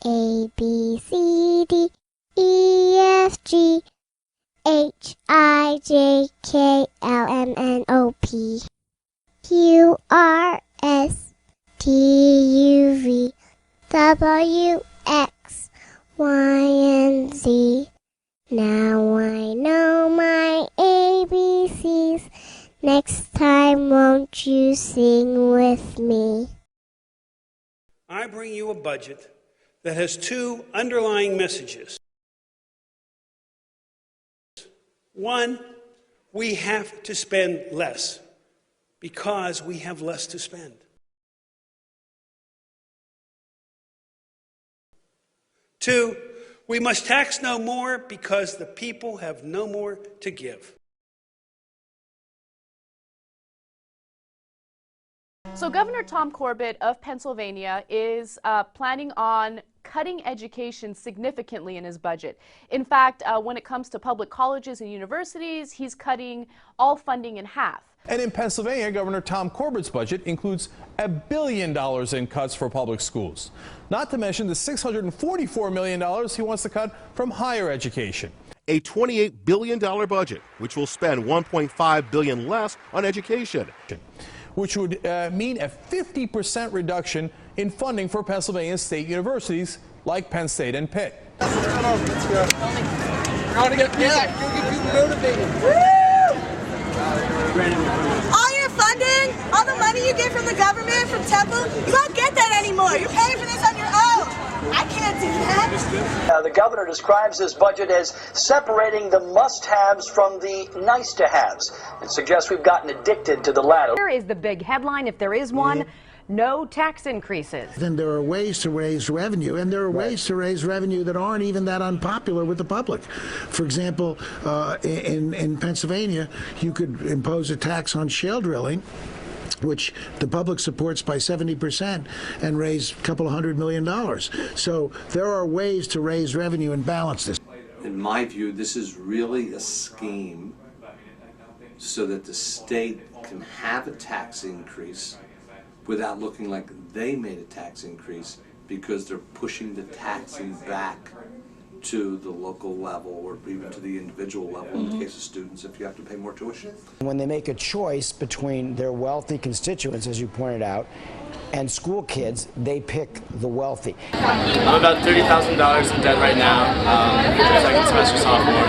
A, B, C, D, E, F, G, H, I, J, K, L, M, N, O, P, Q, R, S, T, U, V, W, X, Y, and Z. Now I know my ABCs. Next time, won't you sing with me? I bring you a budget that has two underlying messages. One, we have to spend less because we have less to spend. Two, we must tax no more because the people have no more to give. So Governor Tom Corbett of Pennsylvania is planning on cutting education significantly in his budget. In fact, when it comes to public colleges and universities, he's cutting all funding in half. And in Pennsylvania, Governor Tom Corbett's budget includes $1 billion in cuts for public schools. Not to mention the $644 million he wants to cut from higher education. A $28 billion budget, which will spend $1.5 billion less on education. Which would mean a 50% reduction in funding for Pennsylvania's state universities like Penn State and Pitt. Let's go. We're going to get people motivated. Woo! All your funding, all the money you get from the government, from Temple, you don't get that anymore. You're paying for this on your own. I can't do that. The governor describes his budget as separating the must-haves from the nice-to-haves and suggests we've gotten addicted to the latter. Here is the big headline, if there is one. No tax increases. Then there are ways to raise revenue, and there are ways to raise revenue that aren't even that unpopular with the public. For example, in Pennsylvania, you could impose a tax on shale drilling, which the public supports by 70%, and raise a couple of $100 million. So there are ways to raise revenue and balance this. In my view, this is really a scheme so that the state can have a tax increase without looking like they made a tax increase, because they're pushing the taxing back to the local level or even to the individual level in the case of students if you have to pay more tuition. When they make a choice between their wealthy constituents, as you pointed out, and school kids, they pick the wealthy. I'm about $30,000 in debt right now, second semester sophomore,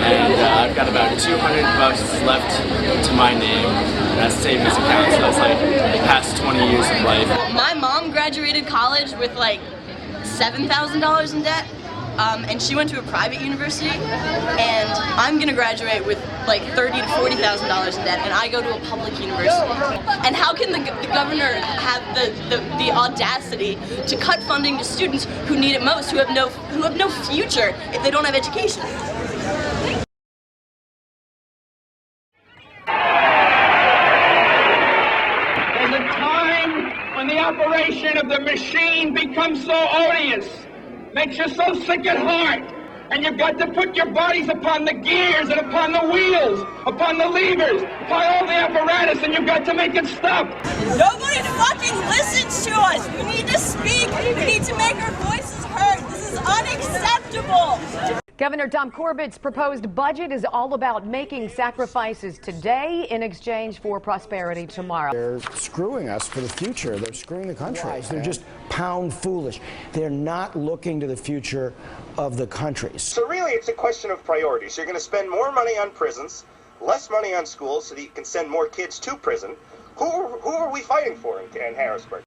and I've got about $200 left to my name. That's savings account, so that's like the past 20 years of life. My mom graduated college with like $7,000 in debt. And she went to a private university, and I'm gonna graduate with like $30,000 to $40,000 in debt, and I go to a public university. And how can the governor have the audacity to cut funding to students who need it most, who have no future if they don't have education? There's a time when the operation of the machine becomes so odious, makes you so sick at heart, and you've got to put your bodies upon the gears and upon the wheels, upon the levers, upon all the apparatus, and you've got to make it stop. Nobody fucking listens to us. We need to speak. We need to make our voices heard. This is unacceptable. Governor Tom Corbett's proposed budget is all about making sacrifices today in exchange for prosperity tomorrow. They're screwing us for the future. They're screwing the country. They're just pound foolish. They're not looking to the future of the country. So really, it's a question of priorities. You're going to spend more money on prisons, less money on schools so that you can send more kids to prison. Who are we fighting for in Harrisburg?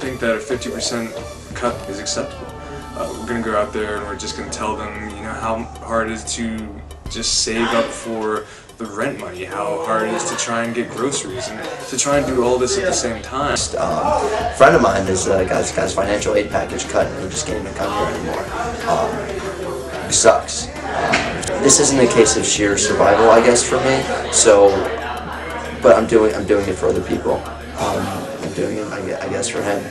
think that a 50% cut is acceptable. We're going to go out there and we're just going to tell them, you know, how hard it is to just save up for the rent money, how hard it is to try and get groceries, and to try and do all this at the same time. A friend of mine is got his financial aid package cut, and he just can't even come here anymore. It sucks. This isn't a case of sheer survival, I guess, for me. So, but I'm doing it for other people. I'm doing it, I guess, for him.